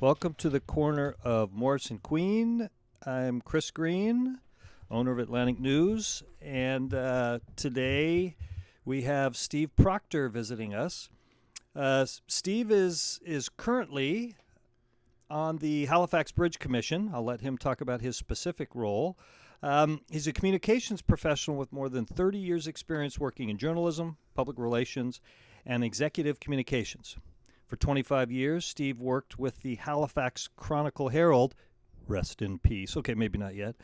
Welcome to the corner of Morris and Queen. I'm Chris Green, owner of Atlantic News, and today we have Steve Proctor visiting us. Steve is currently on the Halifax Bridge Commission. I'll let him talk about his specific role. He's a communications professional with more than 30 years' experience working in journalism, public relations, and executive communications. For 25 years, Steve worked with the Halifax Chronicle-Herald, rest in peace, okay, maybe not yet,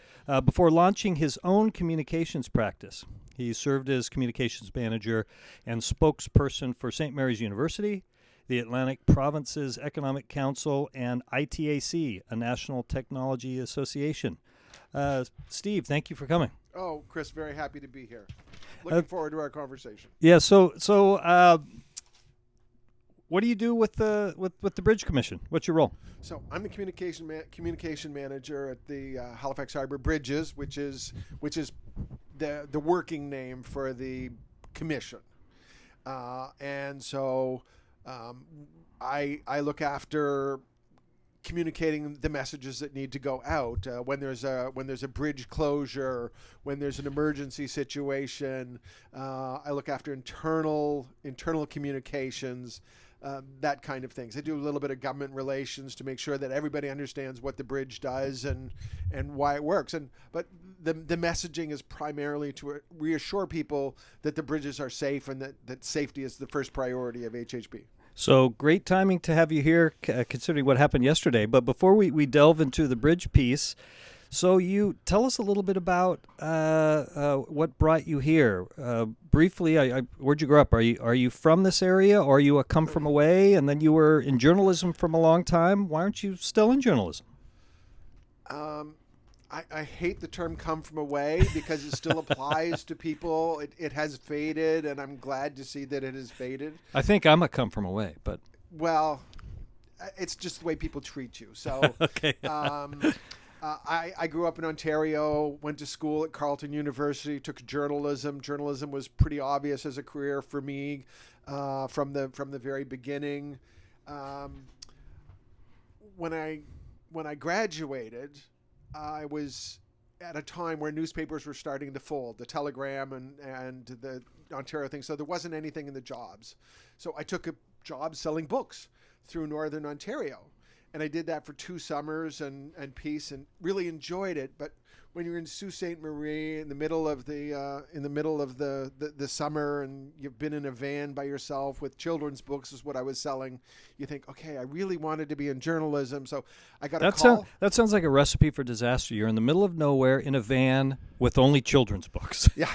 before launching his own communications practice. He served as communications manager and spokesperson for St. Mary's University, the Atlantic Provinces Economic Council, and ITAC, a National Technology Association. Steve, thank you for coming. Oh, Chris, very happy to be here. Looking forward to our conversation. Yeah, so what do you do with the Bridge Commission? What's your role? So I'm the communication manager at the Halifax Harbour Bridges, which is the working name for the commission, and so I look after communicating the messages that need to go out when there's a bridge closure, when there's an emergency situation. I look after internal communications. That kind of things. I do a little bit of government relations to make sure that everybody understands what the bridge does and why it works. But the messaging is primarily to reassure people that the bridges are safe and that safety is the first priority of HHB. So great timing to have you here, considering what happened yesterday. But before we delve into the bridge piece, so you tell us a little bit about what brought you here. Briefly, where'd you grow up? Are you from this area, or are you a come from away? And then you were in journalism from a long time. Why aren't you still in journalism? I hate the term "come from away" because it still applies to people. It has faded, and I'm glad to see that it has faded. I think I'm a come from away, but well, it's just the way people treat you. So okay. I grew up in Ontario, went to school at Carleton University, took journalism. Journalism was pretty obvious as a career for me from the very beginning. When I graduated, I was at a time where newspapers were starting to fold, the Telegram and the Ontario thing, so there wasn't anything in the jobs. So I took a job selling books through Northern Ontario. And I did that for 2 summers and peace, and really enjoyed it. But when you're in Sault Ste. Marie in the middle of the summer, and you've been in a van by yourself with children's books, is what I was selling. You think, okay, I really wanted to be in journalism, so I got a call. That sounds like a recipe for disaster. You're in the middle of nowhere in a van with only children's books. Yeah.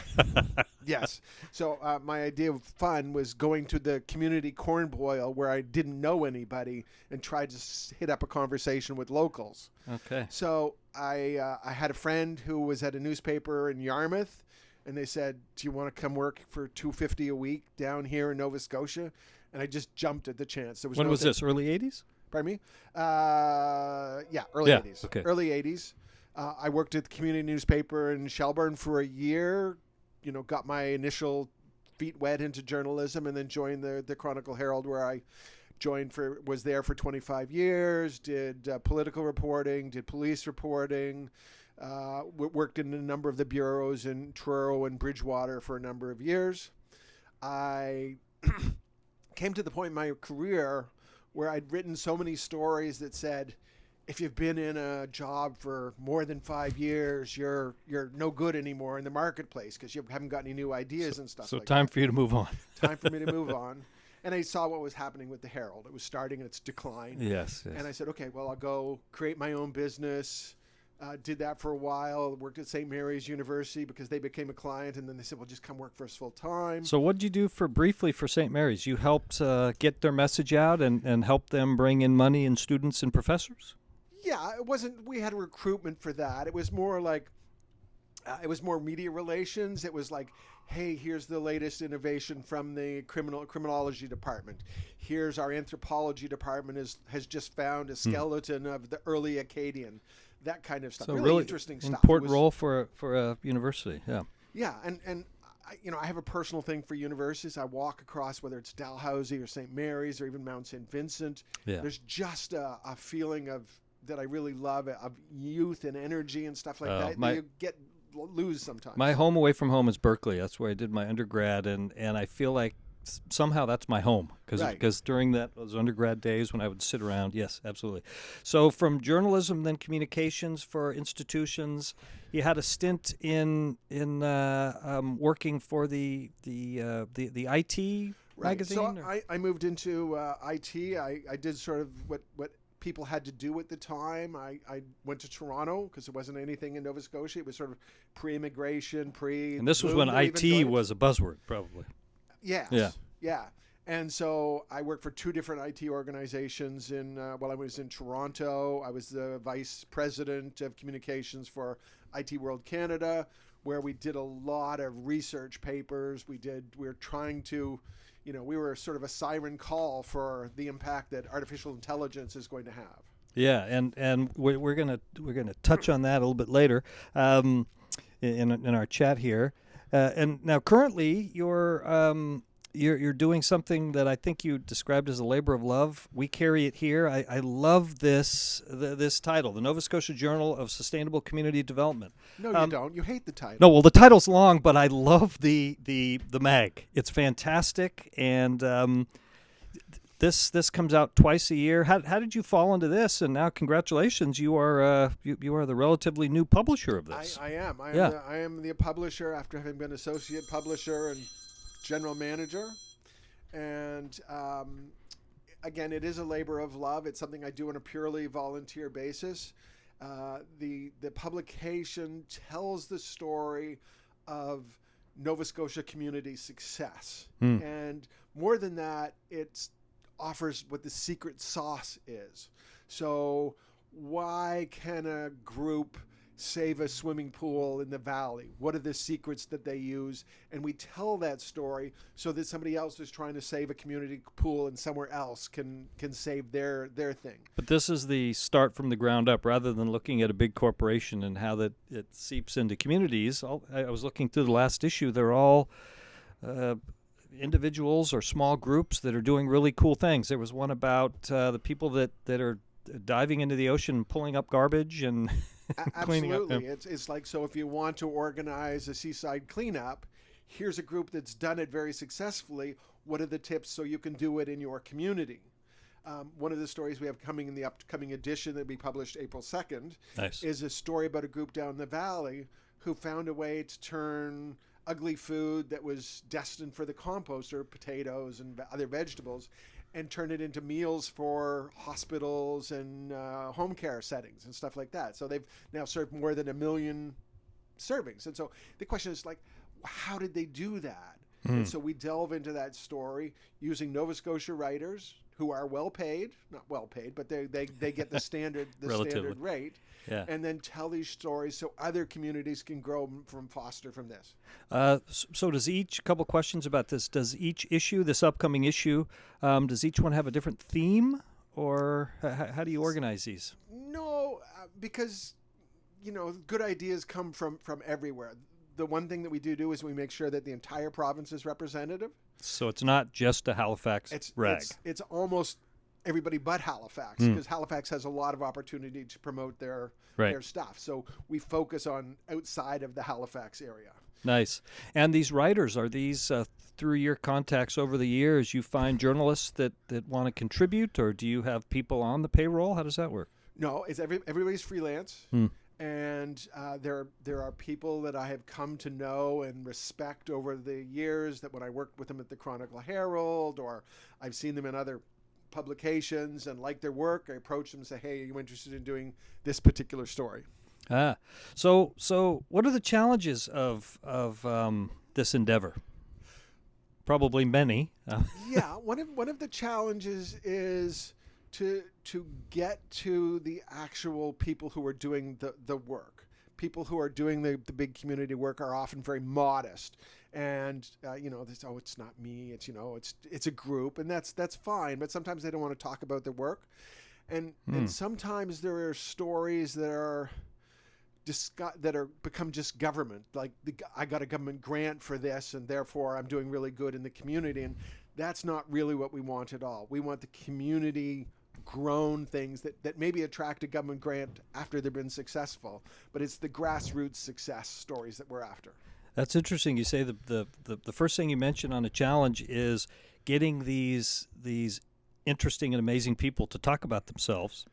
Yes. So my idea of fun was going to the community corn boil where I didn't know anybody and tried to hit up a conversation with locals. Okay. So I had a friend who was at a newspaper in Yarmouth, and they said, "Do you want to come work for $250 a week down here in Nova Scotia?" And I just jumped at the chance. When was this? Early 80s? Pardon me? Yeah, early 80s. Okay. Early 80s. I worked at the community newspaper in Shelburne for a year. Got my initial feet wet into journalism, and then joined the Chronicle-Herald, where I was there for 25 years, did political reporting, did police reporting, worked in a number of the bureaus in Truro and Bridgewater for a number of years. I came to the point in my career where I'd written so many stories that said, if you've been in a job for more than 5 years, you're no good anymore in the marketplace because you haven't got any new ideas and stuff. So like time that. for you to move on. Time for me to move on. And I saw what was happening with the Herald. It was starting its decline. Yes. And I said, okay, well, I'll go create my own business. Did that for a while. Worked at St. Mary's University because they became a client. And then they said, well, just come work for us full time. So what did you do briefly for St. Mary's? You helped get their message out and help them bring in money and students and professors? Yeah, it wasn't. We had a recruitment for that. It was more like, it was more media relations. It was like, hey, here's the latest innovation from the criminology department. Here's our anthropology department has just found a skeleton of the early Acadian. That kind of stuff. So really interesting stuff. Important role for a university. Yeah. Yeah, and I have a personal thing for universities. I walk across, whether it's Dalhousie or St. Mary's or even Mount St. Vincent. Yeah. There's just a feeling that I really love, of youth and energy and stuff like that. You lose sometimes. My home away from home is Berkeley. That's where I did my undergrad, and I feel like somehow that's my home because during those undergrad days when I would sit around, yes, absolutely. So from journalism, then communications for institutions, you had a stint in working for the IT magazine. So I moved into IT. I did sort of what people had to do at the time. I went to Toronto because there wasn't anything in Nova Scotia. It was sort of pre-immigration, and this was when IT was a buzzword, probably. Yes. Yeah. And so I worked for 2 different IT organizations while I was in Toronto. I was the vice president of communications for IT World Canada, where we did a lot of research papers. We were trying to, we were sort of a siren call for the impact that artificial intelligence is going to have. Yeah, and we're gonna touch on that a little bit later in our chat here. And now, currently, you're doing something that I think you described as a labor of love. We carry it here. I love this title, the Nova Scotia Journal of Sustainable Community Development. No, you don't. You hate the title. No, well, the title's long, but I love the mag. It's fantastic, and this comes out twice a year. How did you fall into this? And now, congratulations, you are the relatively new publisher of this. I am. I am the publisher after having been associate publisher and general manager. And again, it is a labor of love. It's something I do on a purely volunteer basis. The publication tells the story of Nova Scotia community success. And more than that, it offers what the secret sauce is. So why can a group save a swimming pool in the valley? What are the secrets that they use? And we tell that story so that somebody else is trying to save a community pool and somewhere else can save their thing. But this is the start from the ground up rather than looking at a big corporation and how that it seeps into communities. I was looking through the last issue. They're all individuals or small groups that are doing really cool things. There was one about the people that are diving into the ocean and pulling up garbage and cleaning up. Absolutely. It's like, so if you want to organize a seaside cleanup, here's a group that's done it very successfully. What are the tips so you can do it in your community? One of the stories we have coming in the upcoming edition that we published April 2nd is a story about a group down the valley who found a way to turn ugly food that was destined for the composter, potatoes and other vegetables, and turn it into meals for hospitals and home care settings and stuff like that. So they've now served more than 1 million servings. And so the question is, like, how did they do that? And so we delve into that story using Nova Scotia writers who are well paid, not well paid, but they get the standard standard rate. Yeah. And then tell these stories so other communities can grow from this. So does couple questions about this, does each issue, this upcoming issue, does each one have a different theme, or how do you organize these? No, because, good ideas come from everywhere. The one thing that we do is we make sure that the entire province is representative. So it's not just a Halifax rag. It's almost everybody but Halifax, because Halifax has a lot of opportunity to promote their stuff. So we focus on outside of the Halifax area. Nice. And these writers, are these through your contacts over the years, you find journalists that want to contribute, or do you have people on the payroll? How does that work? No, it's everybody's freelance. And there are people that I have come to know and respect over the years, that when I worked with them at the Chronicle Herald, or I've seen them in other publications and like their work, I approach them and say, hey, are you interested in doing this particular story? So what are the challenges of this endeavor? Probably many. Yeah, one of the challenges is to get to the actual people who are doing the work. People who are doing the big community work are often very modest, and it's not me. It's a group, and that's fine. But sometimes they don't want to talk about their work, and sometimes there are stories that are that are become just government. Like I got a government grant for this, and therefore I'm doing really good in the community. And that's not really what we want at all. We want the community grown things that maybe attract a government grant after they've been successful, but it's the grassroots success stories that we're after. That's interesting. You say the first thing you mentioned on a challenge is getting these interesting and amazing people to talk about themselves.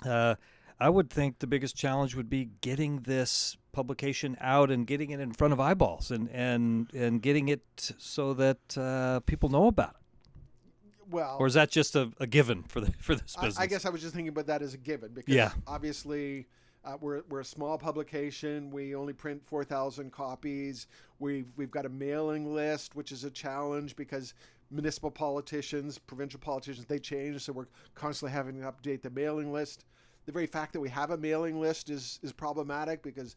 I would think the biggest challenge would be getting this publication out and getting it in front of eyeballs and getting it so that people know about it. Well, or is that just a given for this business? I guess I was just thinking about that as a given because obviously we're a small publication. We only print 4,000 copies. We've got a mailing list, which is a challenge because municipal politicians, provincial politicians, they change, so we're constantly having to update the mailing list. The very fact that we have a mailing list is problematic because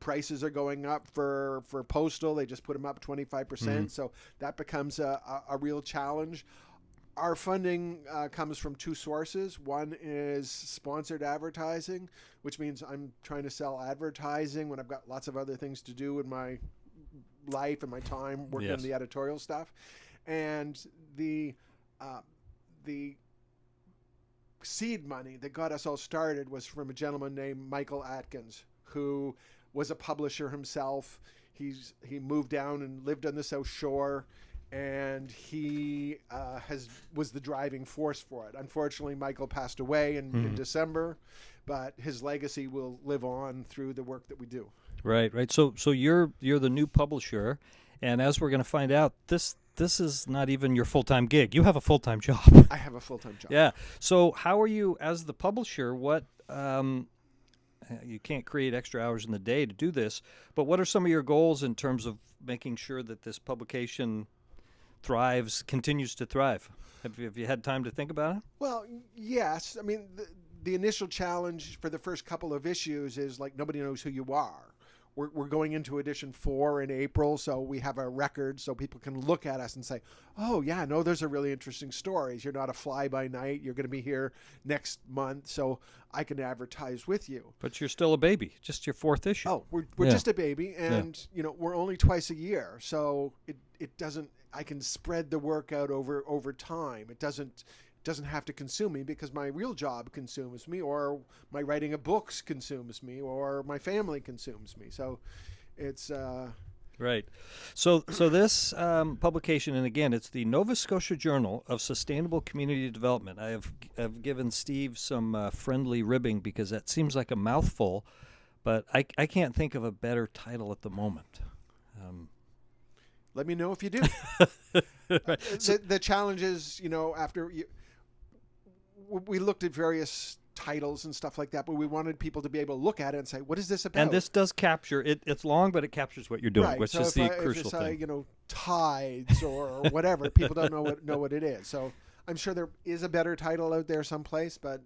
prices are going up for postal. They just put them up 25%, so that becomes a real challenge. Our funding comes from two sources. One is sponsored advertising, which means I'm trying to sell advertising when I've got lots of other things to do in my life and my time working on the editorial stuff. And the seed money that got us all started was from a gentleman named Michael Atkins, who was a publisher himself. He moved down and lived on the South Shore, and he was the driving force for it. Unfortunately, Michael passed away in December, but his legacy will live on through the work that we do. Right. So you're the new publisher, and as we're going to find out, this is not even your full-time gig. You have a full-time job. I have a full-time job. Yeah. So how are you as the publisher? What you can't create extra hours in the day to do this, but what are some of your goals in terms of making sure that this publication continues to thrive? Have you had time to think about it? Well, yes. I mean, the initial challenge for the first couple of issues is like nobody knows who you are. We're going into edition 4 in April, so we have a record so people can look at us and say, oh, yeah, no, those are really interesting stories. You're not a fly-by-night. You're going to be here next month, so I can advertise with you. But you're still a baby, just your 4th issue. Oh, we're just a baby, and we're only twice a year, so it doesn't. I can spread the work out over time. It doesn't have to consume me because my real job consumes me, or my writing of books consumes me, or my family consumes me. So it's right. So this publication, and again, it's the Nova Scotia Journal of Sustainable Community Development. I've given Steve some friendly ribbing because that seems like a mouthful, but I can't think of a better title at the moment. Let me know if you do. Right. The challenge is, after we looked at various titles and stuff like that, but we wanted people to be able to look at it and say, what is this about? And this does capture it. It's long, but it captures what you're doing, right. which so is the if crucial it's, thing. Tides or whatever, people don't know what it is. So I'm sure there is a better title out there someplace, but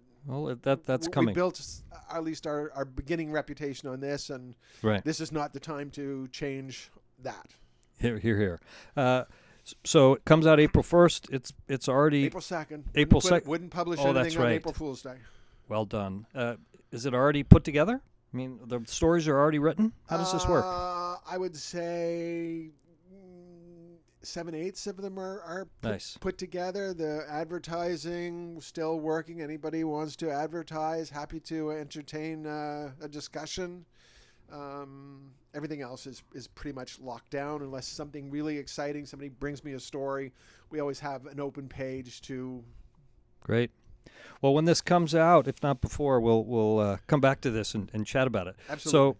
that's coming. We built at least our beginning reputation on this, and this is not the time to change that. Here. So it comes out April 1st. It's already April 2nd. April 2nd. Wouldn't publish that's anything on right. April Fool's Day. Well done. Is it already put together? I mean, the stories are already written. How does this work? I would say 7/8 of them are put together. The advertising still working. Anybody who wants to advertise, happy to entertain a discussion. Everything else is pretty much locked down unless something really exciting, somebody brings me a story. We always have an open page to. Great. Well, when this comes out, if not before, we'll come back to this and chat about it. Absolutely.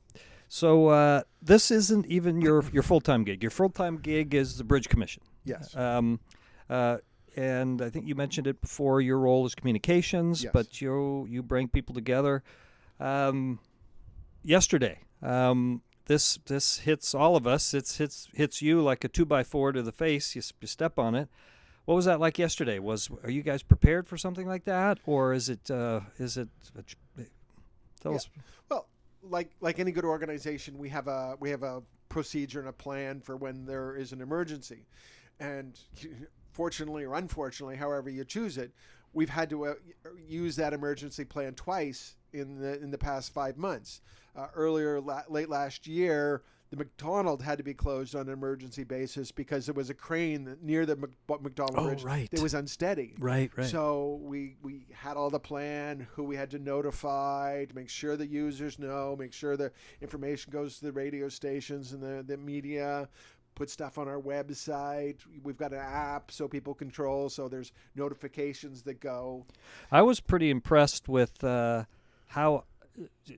So this isn't even your full-time gig. Your full-time gig is the Bridge Commission. Yes. And I think you mentioned it before. Your role is communications, but you bring people together. Yesterday. This hits all of us. It hits you like a 2x4 to the face. You step on it. What was that like yesterday? Are you guys prepared for something like that, or is it? Tell us. Well, like any good organization, we have a procedure and a plan for when there is an emergency, and fortunately or unfortunately, however you choose it, we've had to use that emergency plan twice in the past 5 months. Late last year, the McDonald had to be closed on an emergency basis because there was a crane near the McDonald Bridge right. that was unsteady. Right. So we had all the plan, who we had to notify to make sure the users know, make sure the information goes to the radio stations and the media, put stuff on our website. We've got an app so people control, so there's notifications that go. I was pretty impressed with how,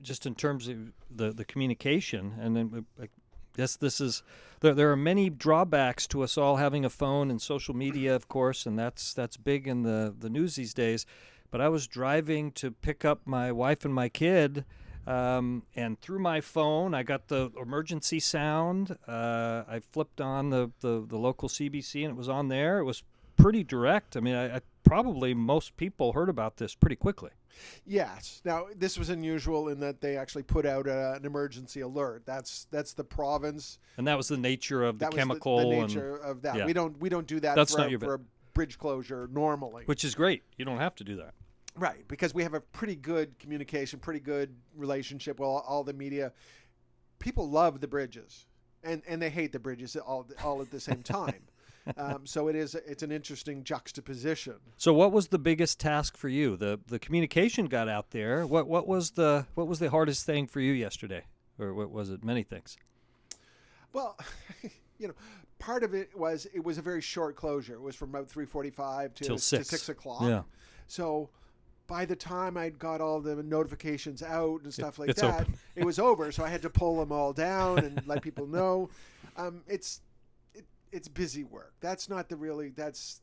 just in terms of the communication, and then I guess this is there are many drawbacks to us all having a phone and social media, of course, and that's big in the news these days. But I was driving to pick up my wife and my kid, and through my phone I got the emergency sound. I flipped on the local CBC and it was on there. It was pretty direct. I mean, I probably most people heard about this pretty quickly. Yes. Now, this was unusual in that they actually put out an emergency alert. That's the province. And that was the nature of the chemical. The nature of that. Yeah. We don't do that That's for a bridge closure normally. Which is great. You don't have to do that. Right, because we have a pretty good communication, pretty good relationship with all the media. People love the bridges, and they hate the bridges all at the same time. So it's an interesting juxtaposition. So what was the biggest task for you? The communication got out there. What was the hardest thing for you yesterday, or what was it? Many things. Well, part of it was a very short closure. It was from about 3:45 to 6 o'clock. Yeah. So by the time I'd got all the notifications out and stuff like it's that, open. It was over. So I had to pull them all down and let people know. It's busy work. That's not the really. That's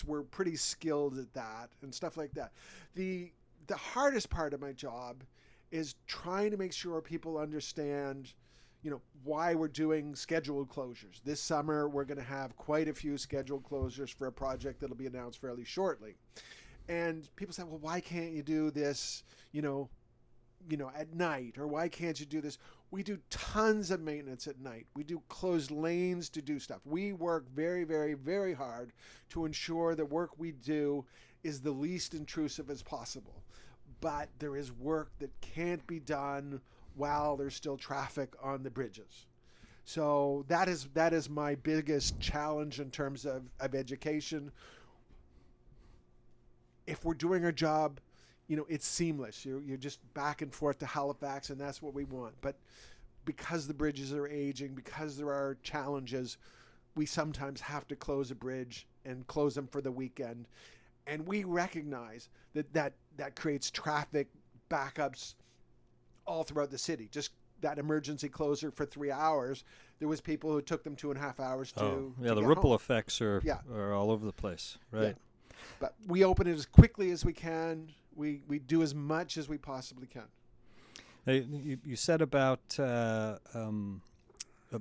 we're pretty skilled at that and stuff like that. The hardest part of my job is trying to make sure people understand, why we're doing scheduled closures. This summer we're going to have quite a few scheduled closures for a project that'll be announced fairly shortly. And people say, well, why can't you do this, at night? Or why can't you do this? We do tons of maintenance at night. We do closed lanes to do stuff. We work very, very, very hard to ensure the work we do is the least intrusive as possible. But there is work that can't be done while there's still traffic on the bridges. So that is my biggest challenge in terms of education. If we're doing our job, it's seamless. You're just back and forth to Halifax, and that's what we want. But because the bridges are aging, because there are challenges, we sometimes have to close a bridge and close them for the weekend. And we recognize that creates traffic backups all throughout the city. Just that emergency closure for 3 hours, there was people who took them 2.5 hours to the get ripple home. effects are all over the place, right? Yeah. But we open it as quickly as we can. We do as much as we possibly can. You said about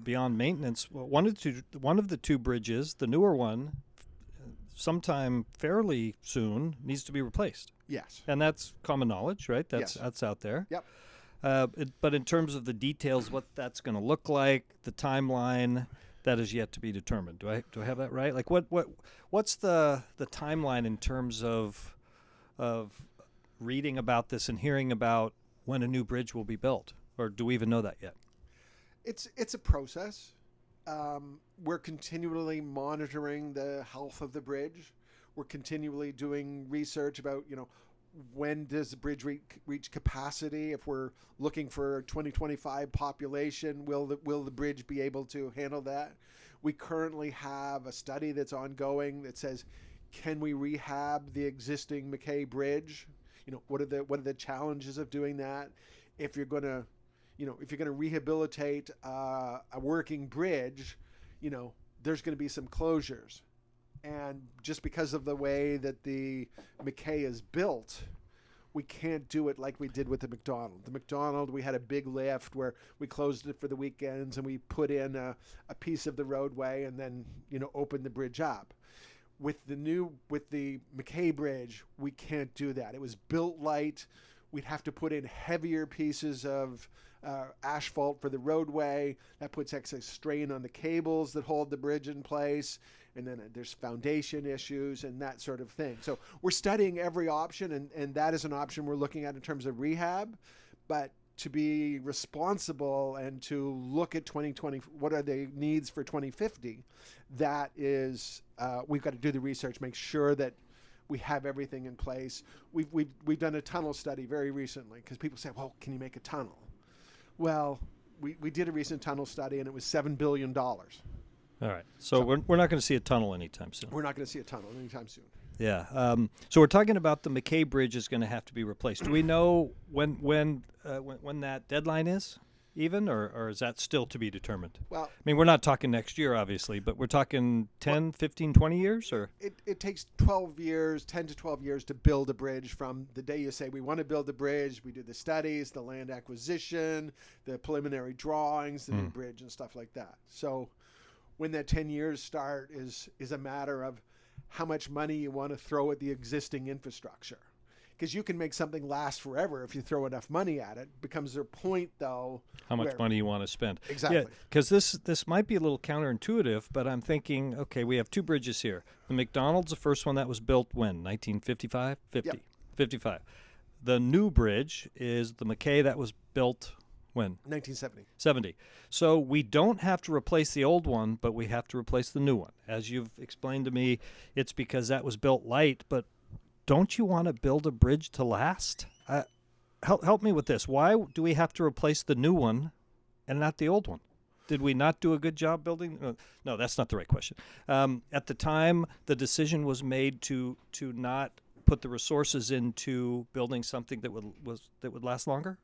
beyond maintenance. One of the two bridges, the newer one, sometime fairly soon needs to be replaced. Yes, and that's common knowledge, right? That's out there. Yep. But in terms of the details, what that's going to look like, the timeline, that is yet to be determined. Do I have that right? Like what's the timeline in terms of reading about this and hearing about when a new bridge will be built, or do we even know that yet? It's a process. We're continually monitoring the health of the bridge. We're continually doing research about when does the bridge reach capacity? If we're looking for a 2025 population, will the bridge be able to handle that? We currently have a study that's ongoing that says, can we rehab the existing McKay Bridge? What are the challenges of doing that? If you're going to rehabilitate a working bridge, there's going to be some closures. And just because of the way that the McKay is built, we can't do it like we did with the McDonald. The McDonald, we had a big lift where we closed it for the weekends and we put in a piece of the roadway and then, opened the bridge up. With the McKay Bridge, we can't do that. It was built light. We'd have to put in heavier pieces of asphalt for the roadway. That puts excess strain on the cables that hold the bridge in place. and then there's foundation issues and that sort of thing. So we're studying every option, and that is an option we're looking at in terms of rehab. But to be responsible and to look at 2020, what are the needs for 2050? That is, we've got to do the research, make sure that we have everything in place. We've done a tunnel study very recently, because people say, well, can you make a tunnel? Well, we did a recent tunnel study, and it was $7 billion. All right. So we're not going to see a tunnel anytime soon. We're not going to see a tunnel anytime soon. Yeah. So we're talking about the McKay Bridge is going to have to be replaced. Do we know when that deadline is, even, or is that still to be determined? Well, I mean, we're not talking next year, obviously, but we're talking 10, 15, 20 years? Or it takes 12 years, 10 to 12 years to build a bridge. From the day you say we want to build a bridge, we do the studies, the land acquisition, the preliminary drawings, the new bridge and stuff like that. So when that 10 years start is a matter of how much money you want to throw at the existing infrastructure. Because you can make something last forever if you throw enough money at it. Becomes their point, though. How much money you want to spend. Exactly. Yeah, because this might be a little counterintuitive, but I'm thinking, okay, we have two bridges here. The McDonald's, the first one that was built when? 1955? 50? Yep. 55. The new bridge is the McKay that was built when? 1970. 70. So we don't have to replace the old one, but we have to replace the new one. As you've explained to me, it's because that was built light, but don't you want to build a bridge to last? Help me with this. Why do we have to replace the new one and not the old one? Did we not do a good job building? No, that's not the right question. At the time, the decision was made to not put the resources into building something that would last longer.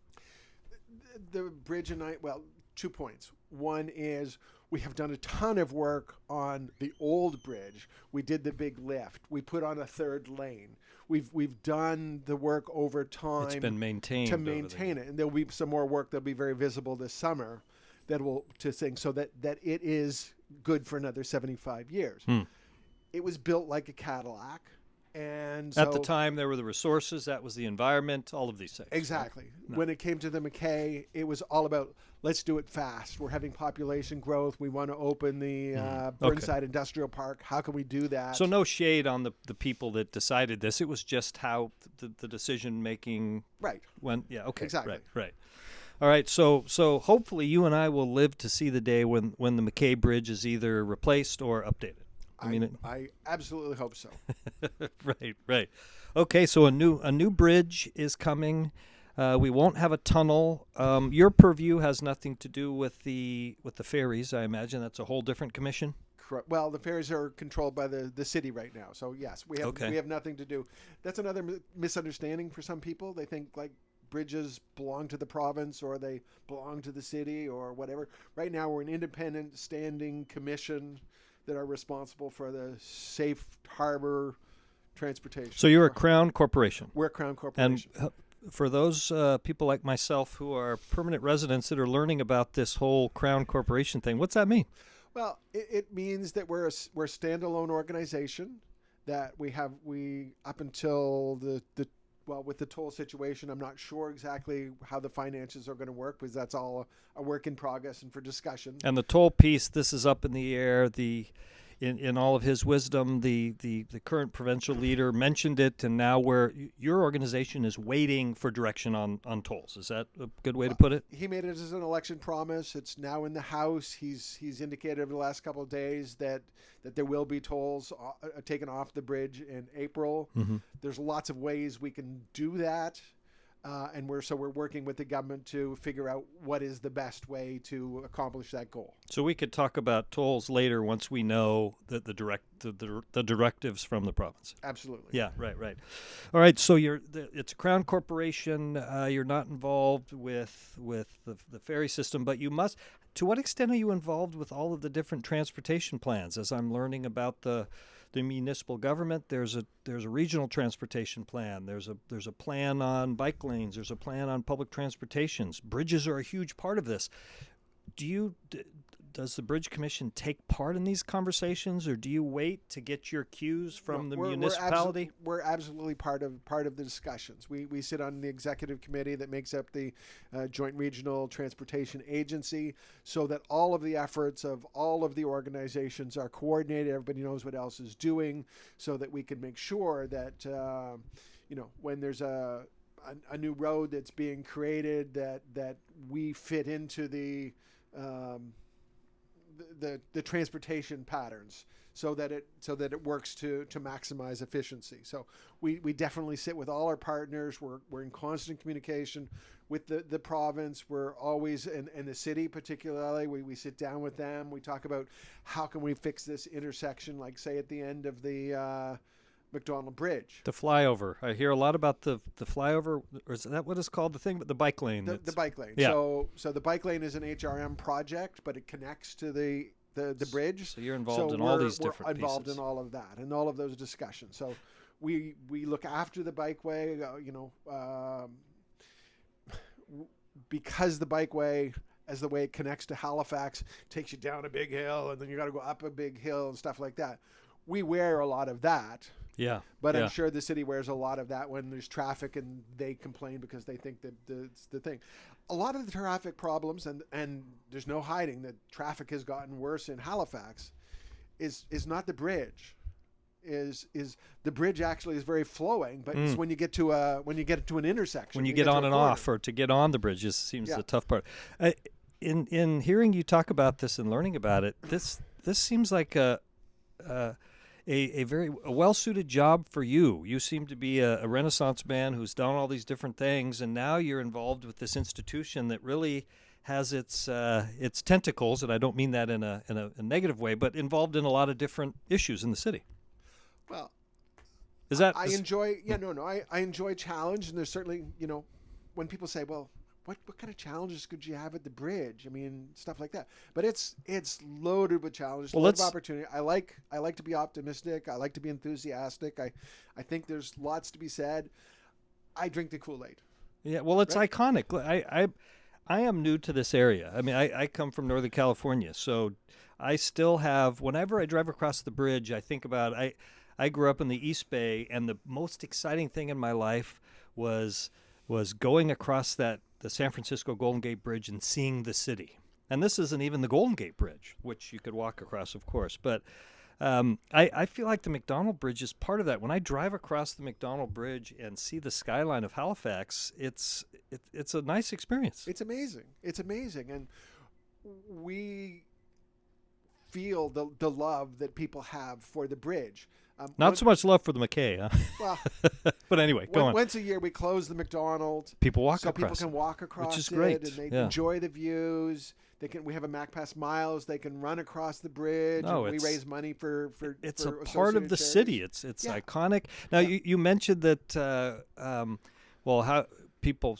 The bridge and well, 2 points. One is we have done a ton of work on the old bridge. We did the big lift. We put on a third lane. We've done the work over time. It's been maintained to maintain it, and there'll be some more work that'll be very visible this summer that will to sing so that it is good for another 75 years. It was built like a Cadillac. And so, at the time, there were the resources, that was the environment, all of these things. Exactly. Right? No. When it came to the McKay, it was all about, let's do it fast. We're having population growth. We want to open the Burnside Industrial Park. How can we do that? So no shade on the people that decided this. It was just how the decision-making went. Yeah, okay. Exactly. Right. All right, so hopefully you and I will live to see the day when the McKay Bridge is either replaced or updated. I absolutely hope so. Right. Okay, so a new bridge is coming. We won't have a tunnel. Your purview has nothing to do with the ferries. I imagine that's a whole different commission. Correct. Well, the ferries are controlled by the city right now. So yes, we have nothing to do. That's another misunderstanding for some people. They think like bridges belong to the province or they belong to the city or whatever. Right now, we're an independent standing commission that are responsible for the safe harbor transportation. So you're a Crown Corporation. We're a Crown Corporation. And for those people like myself who are permanent residents that are learning about this whole Crown Corporation thing, what's that mean? Well, it means that we're a standalone organization, that we up until with the toll situation, I'm not sure exactly how the finances are going to work because that's all a work in progress and for discussion. And the toll piece, this is up in the air. In all of his wisdom, the current provincial leader mentioned it, and now your organization is waiting for direction on tolls. Is that a good way to put it? He made it as an election promise. It's now in the House. He's indicated over the last couple of days that there will be tolls taken off the bridge in April. Mm-hmm. There's lots of ways we can do that. And we're working with the government to figure out what is the best way to accomplish that goal. So we could talk about tolls later once we know that the directives from the province. Absolutely. Yeah. Right. All right. So it's a Crown Corporation. You're not involved with the ferry system, but you must. To what extent are you involved with all of the different transportation plans? As I'm learning about the municipal government, there's a regional transportation plan. There's a plan on bike lanes. There's a plan on public transportations. Bridges are a huge part of this. Do does the Bridge Commission take part in these conversations, or do you wait to get your cues from the municipality? We're absolutely part of the discussions. We sit on the executive committee that makes up the Joint Regional Transportation Agency, so that all of the efforts of all of the organizations are coordinated. Everybody knows what else is doing, so that we can make sure that when there's a new road that's being created, that we fit into the transportation patterns, so that it works to maximize efficiency. So we definitely sit with all our partners. We're in constant communication with the province. We're always in the city, particularly. We sit down with them. We talk about how can we fix this intersection, like say at the end of the McDonald Bridge. The flyover. I hear a lot about the flyover, or is that what it's called? The thing, but the bike lane. The bike lane. Yeah. So the bike lane is an HRM project, but it connects to the bridge. So you're involved in all these different pieces. We're involved in all of that and all of those discussions. So we look after the bikeway, because the bikeway, as the way it connects to Halifax, takes you down a big hill, and then you got to go up a big hill and stuff like that. We wear a lot of that. Yeah. But I'm sure the city wears a lot of that when there's traffic and they complain because they think that it's the thing. A lot of the traffic problems, and there's no hiding that traffic has gotten worse in Halifax, is not the bridge. Is the bridge actually is very flowing, but it's when you get to an intersection. When you get on and off, or to get on the bridge, just seems the tough part. In hearing you talk about this and learning about it, this seems like a very well-suited job for you. You seem to be a Renaissance man who's done all these different things, and now you're involved with this institution that really has its tentacles, and I don't mean that in a negative way, but involved in a lot of different issues in the city. Well, I enjoy challenge, and there's certainly, when people say, well, what kind of challenges could you have at the bridge? I mean, stuff like that. But it's loaded with challenges, lots of opportunity. I like to be optimistic. I like to be enthusiastic. I think there's lots to be said. I drink the Kool-Aid. Yeah, well, it's iconic. I am new to this area. I mean, I come from Northern California, so I still have, whenever I drive across the bridge, I think about, I grew up in the East Bay, and the most exciting thing in my life was going across the San Francisco Golden Gate Bridge and seeing the city. And this isn't even the Golden Gate Bridge, which you could walk across, of course. But I feel like the McDonald Bridge is part of that. When I drive across the McDonald Bridge and see the skyline of Halifax, it's a nice experience. It's amazing. And we feel the love that people have for the bridge. Not so much love for the McKay, huh? Well, but anyway, go on. Once a year we close the McDonald. People walk so across. people can walk across, which is great. And they enjoy the views. We have a MacPass Miles. They can run across the bridge. No, and we raise money for. It's for a part of the city. It's iconic. Now you mentioned that. How people?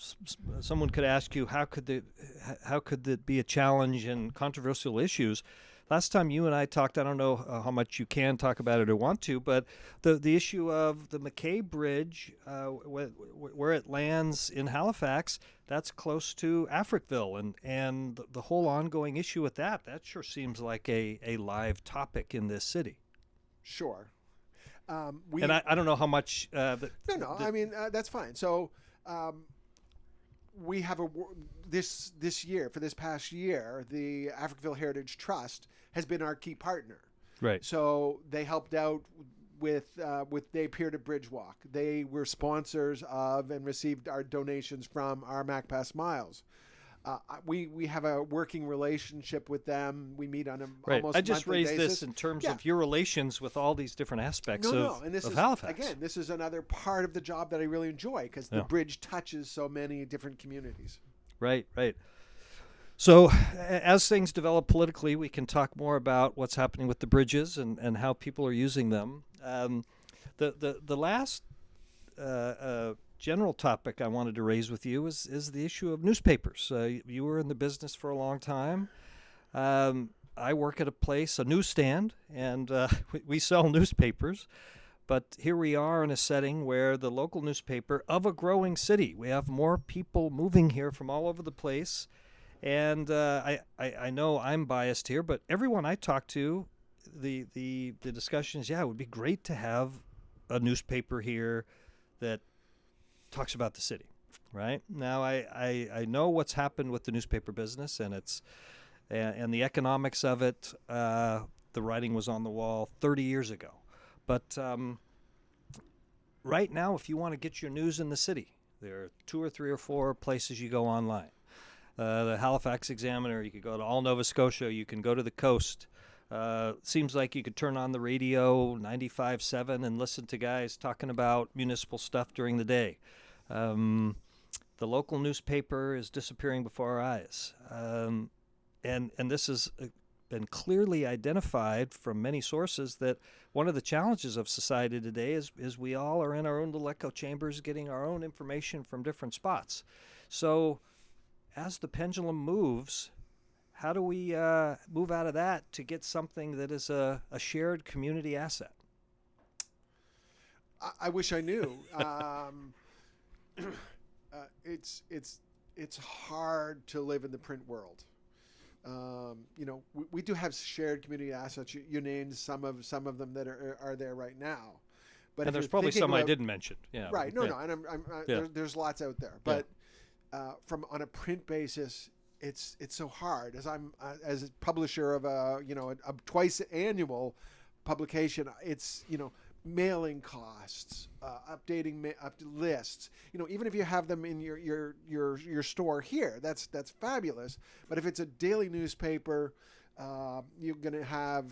Someone could ask you how could it be a challenge and controversial issues. Last time you and I talked, I don't know how much you can talk about it or want to, but the issue of the McKay Bridge, where it lands in Halifax, that's close to Africville, and the whole ongoing issue with that sure seems like a live topic in this city. Sure. And I don't know how much... I mean, that's fine. So... we have this past year, the Africville Heritage Trust has been our key partner. Right. So they helped out with they appeared at Bridge Walk. They were sponsors of and received our donations from our MacPass Miles. We have a working relationship with them. We meet on a almost I just monthly raised basis. this in terms of your relations with all these different aspects of Halifax. Again, this is another part of the job that I really enjoy because the bridge touches so many different communities. Right. So as things develop politically, we can talk more about what's happening with the bridges and how people are using them. The last general topic I wanted to raise with you is the issue of newspapers. You were in the business for a long time. I work at a newsstand, and we sell newspapers. But here we are in a setting where the local newspaper of a growing city, we have more people moving here from all over the place, And I know I'm biased here, but everyone I talk to, the discussion is, yeah, it would be great to have a newspaper here that talks about the city. Right now, I know what's happened with the newspaper business, and and the economics of it. The writing was on the wall 30 years ago, but right now, if you want to get your news in the city, there are 2 or 3 or 4 places you go online. The Halifax Examiner, you could go to All Nova Scotia, you can go to the coast. Seems like you could turn on the radio 95.7 and listen to guys talking about municipal stuff during the day. The local newspaper is disappearing before our eyes. And this has been clearly identified from many sources that one of the challenges of society today is we all are in our own little echo chambers getting our own information from different spots. So as the pendulum moves, how do we move out of that to get something that is a shared community asset? I wish I knew. It's hard to live in the print world. We do have shared community assets. You named some of them that are there right now. But and there's probably some I didn't mention. Yeah. Right. No. And there's lots out there. But from on a print basis, it's so hard. As I'm as a publisher of a twice annual publication, it's mailing costs, updating lists. Even if you have them in your store here, that's fabulous. But if it's a daily newspaper, you're going to have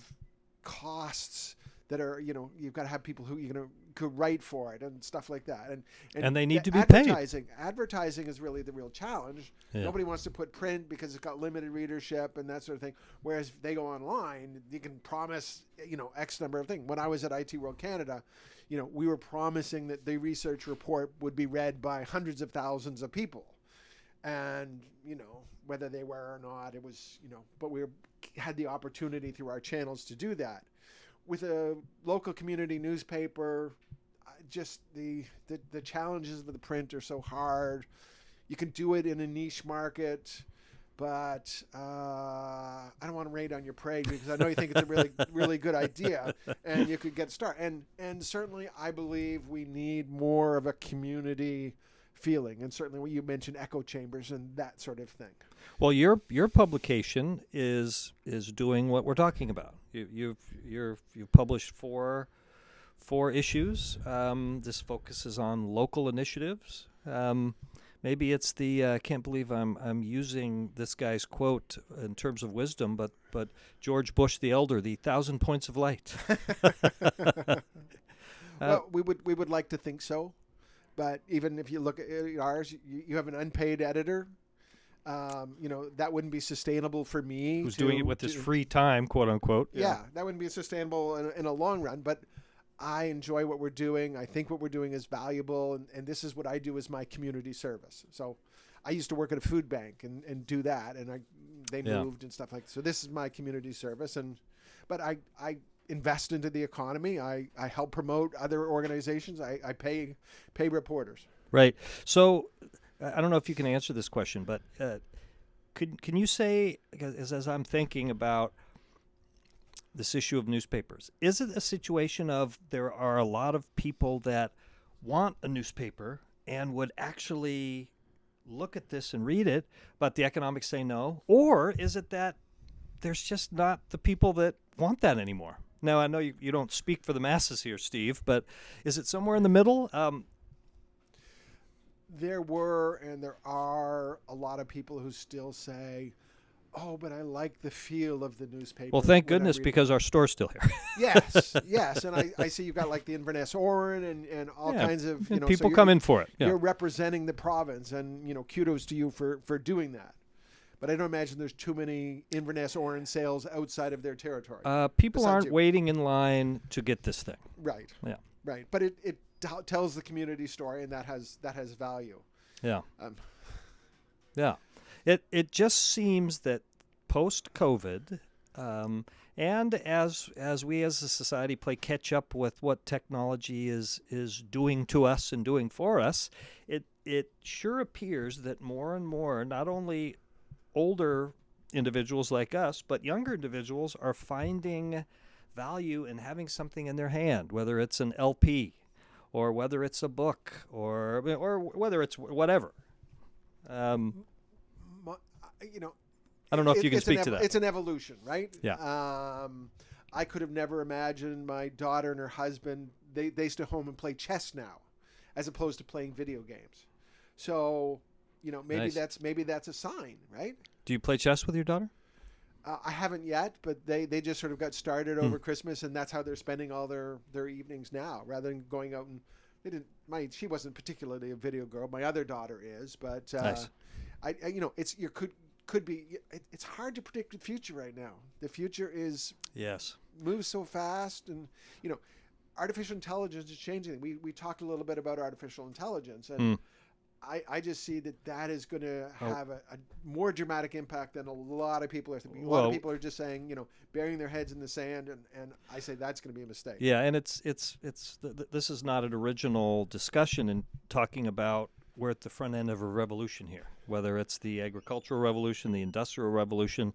costs that are you've got to have people who could write for it and stuff like that. And they need to be paid. Advertising is really the real challenge. Yeah. Nobody wants to put print because it's got limited readership and that sort of thing. Whereas if they go online, you can promise X number of things. When I was at IT World Canada, we were promising that the research report would be read by hundreds of thousands of people, and whether they were or not, it was but we had the opportunity through our channels to do that. With a local community newspaper, just the challenges of the print are so hard. You can do it in a niche market, but I don't want to rain on your parade because I know you think it's a really, really good idea, and you could get started. And certainly, I believe we need more of a community feeling, and certainly what you mentioned, echo chambers and that sort of thing. Well, your publication is doing what we're talking about. You've published four issues. This focuses on local initiatives. Maybe it's the I can't believe I'm using this guy's quote in terms of wisdom, but George Bush the Elder, the 1,000 points of light. Well, we would like to think so, but even if you look at ours, you have an unpaid editor. That wouldn't be sustainable for me. Who's doing it with his free time, quote unquote. Yeah, that wouldn't be sustainable in a long run. But I enjoy what we're doing. I think what we're doing is valuable, and this is what I do as my community service. So I used to work at a food bank and do that, and they moved and stuff like that. So this is my community service, but I invest into the economy. I help promote other organizations. I pay reporters. Right. So I don't know if you can answer this question, but can you say, as I'm thinking about this issue of newspapers, is it a situation of there are a lot of people that want a newspaper and would actually look at this and read it, but the economics say no? Or is it that there's just not the people that want that anymore? Now, I know you don't speak for the masses here, Steve, but is it somewhere in the middle? There were and there are a lot of people who still say, oh, but I like the feel of the newspaper. Well, thank goodness, because our store's still here. Yes. And I see you've got like the Inverness Oran and all kinds of, and people come in for it. Yeah. You're representing the province, and, kudos to you for doing that. But I don't imagine there's too many Inverness Oran sales outside of their territory. People aren't waiting in line to get this thing. Right. Yeah. Right. But it tells the community story, and that has value. Yeah. Yeah. It just seems that post-COVID, and as we as a society play catch up with what technology is doing to us and doing for us, it sure appears that more and more, not only older individuals like us, but younger individuals are finding value in having something in their hand, whether it's an LP or whether it's a book or whether it's whatever. You know, I don't know if you can speak to that. It's an evolution, right? Yeah. I could have never imagined my daughter and her husband, they stay home and play chess now, as opposed to playing video games. So, you know, maybe Nice. that's a sign, right? Do you play chess with your daughter? I haven't yet, but they just sort of got started over Christmas, and that's how they're spending all their evenings now, rather than going out and they didn't. She wasn't particularly a video girl. My other daughter is, but Nice. I you know, could be. It's hard to predict the future right now. The future moves so fast, and you know, artificial intelligence is changing. We talked a little bit about artificial intelligence, and I just see that is going to have a more dramatic impact than a lot of people are thinking. A lot of people are just saying, you know, burying their heads in the sand, and I say that's going to be a mistake. Yeah, and this is not an original discussion in talking about we're at the front end of a revolution here, whether it's the agricultural revolution, the industrial revolution.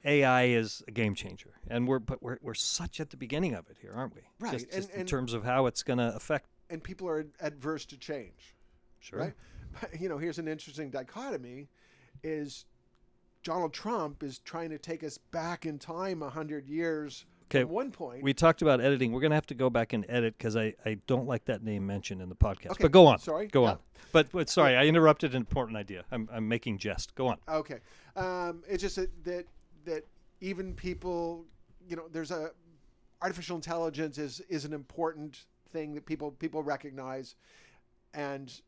AI is a game changer, and we're such at the beginning of it here, aren't we? Right, Just in terms of how it's going to affect. And people are adverse to change. Sure. Right? But, you know, here's an interesting dichotomy: is Donald Trump is trying to take us back in time 100 years. Okay, At one point, we talked about editing. We're going to have to go back and edit because I don't like that name mentioned in the podcast. Okay, But go on. sorry. Go Yeah. on. But sorry, I interrupted an important idea. I'm making jest. Go on. Okay. It's just that even people, you know, there's artificial intelligence is an important thing that people recognize, and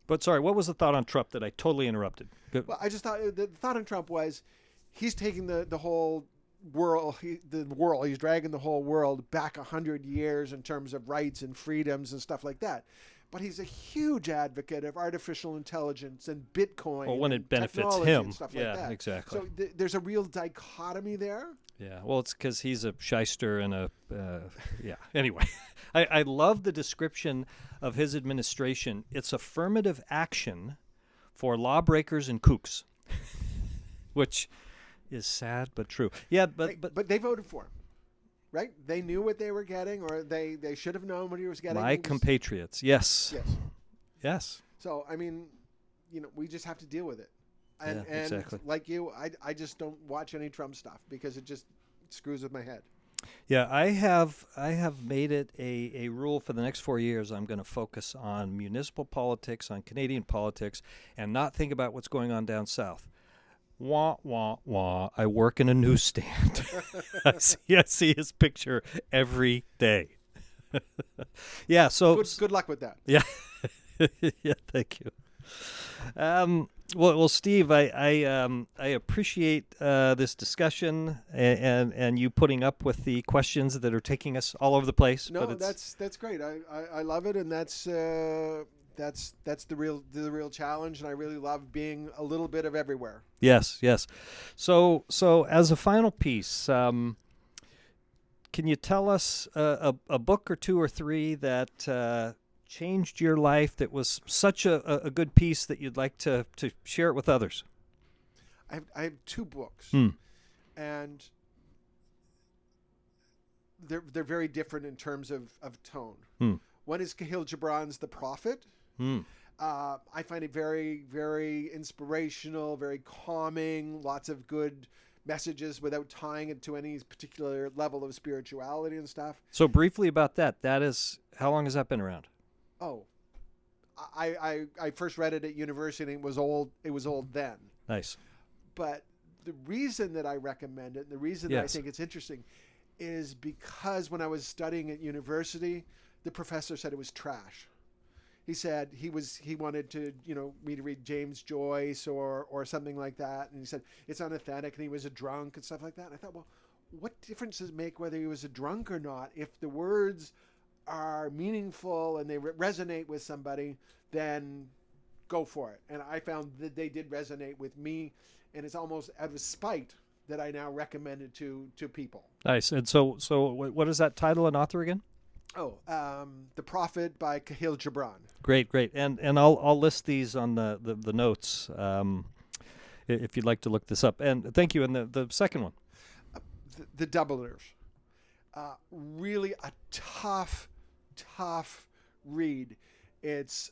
But sorry, what was the thought on Trump that I totally interrupted? well, I just thought the thought on Trump was he's taking the whole world, he's dragging the whole world back 100 years in terms of rights and freedoms and stuff like that. But he's a huge advocate of artificial intelligence and Bitcoin. Well, when it and benefits technology him. and stuff Yeah, like that. exactly. So there's a real dichotomy there. Yeah, well, it's because he's a shyster and yeah. Anyway, I love the description of his administration. It's affirmative action for lawbreakers and kooks, which is sad but true. Yeah, but they voted for him, right? They knew what they were getting, or they should have known what he was getting. my compatriots, yes. Yes. Yes. So, I mean, you know, we just have to deal with it. And, Yeah, exactly. and like you, I just don't watch any Trump stuff because it just screws with my head. Yeah, I have made it a rule for the next 4 years. I'm going to focus on municipal politics, on Canadian politics, and not think about what's going on down south. Wah, wah, wah. I work in a newsstand. I see his picture every day. Yeah, so... Good luck with that. Yeah. Yeah, thank you. Well, Steve, I appreciate this discussion and you putting up with the questions that are taking us all over the place. No, but that's great. I love it, and that's the real challenge, and I really love being a little bit of everywhere. Yes. So as a final piece, can you tell us a book or two or three that changed your life, that was such a good piece that you'd like to share it with others? I have two books, and they're very different in terms of tone. One is Kahil Gibran's The Prophet. I find it very, very inspirational, very calming, lots of good messages without tying it to any particular level of spirituality and stuff. So briefly about that is, how long has that been around? Oh, I first read it at university, and it was old then. Nice. But the reason that I recommend it, and the reason that I think it's interesting, is because when I was studying at university, the professor said it was trash. He said he wanted to, me to read James Joyce or something like that, and he said it's unauthentic, and he was a drunk and stuff like that. And I thought, well, what difference does it make whether he was a drunk or not? If the words are meaningful and they resonate with somebody, then go for it. And I found that they did resonate with me, and it's almost out of spite that I now recommend it to people. Nice. And so what is that title and author again? Oh, The Prophet by Kahil Gibran. Great. And I'll list these on the notes. if you'd like to look this up. And thank you. And the second one. The Dubliners. Really a tough read. It's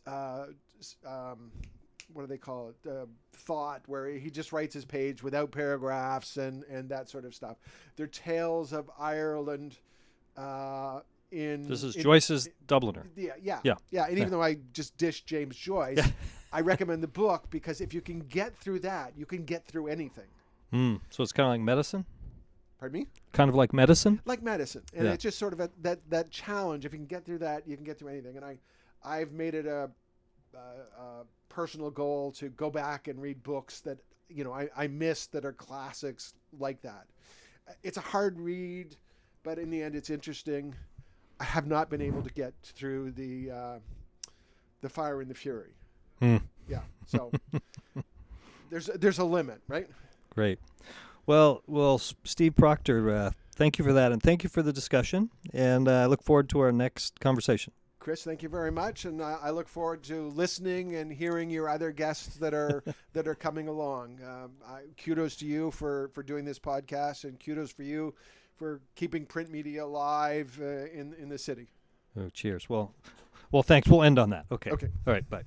what do they call it? Thought, where he just writes his page without paragraphs and that sort of stuff. They're tales of Ireland. This is Joyce's Dubliner. Yeah. And even though I just dished James Joyce, I recommend the book because if you can get through that, you can get through anything. So it's kind of like medicine? Pardon me? Kind of like medicine? Like medicine. And it's just sort of that challenge. If you can get through that, you can get through anything. And I've made it a personal goal to go back and read books that, I missed that are classics like that. It's a hard read, but in the end, it's interesting. I have not been able to get through the Fire and the Fury. Yeah. So there's a limit, right? Great. Well, Steve Proctor, thank you for that, and thank you for the discussion, and I look forward to our next conversation. Chris, thank you very much, and I look forward to listening and hearing your other guests that are coming along. Kudos to you for doing this podcast, and kudos for you for keeping print media alive in the city. Oh, cheers. Well, thanks. We'll end on that. Okay. Okay. All right. Bye.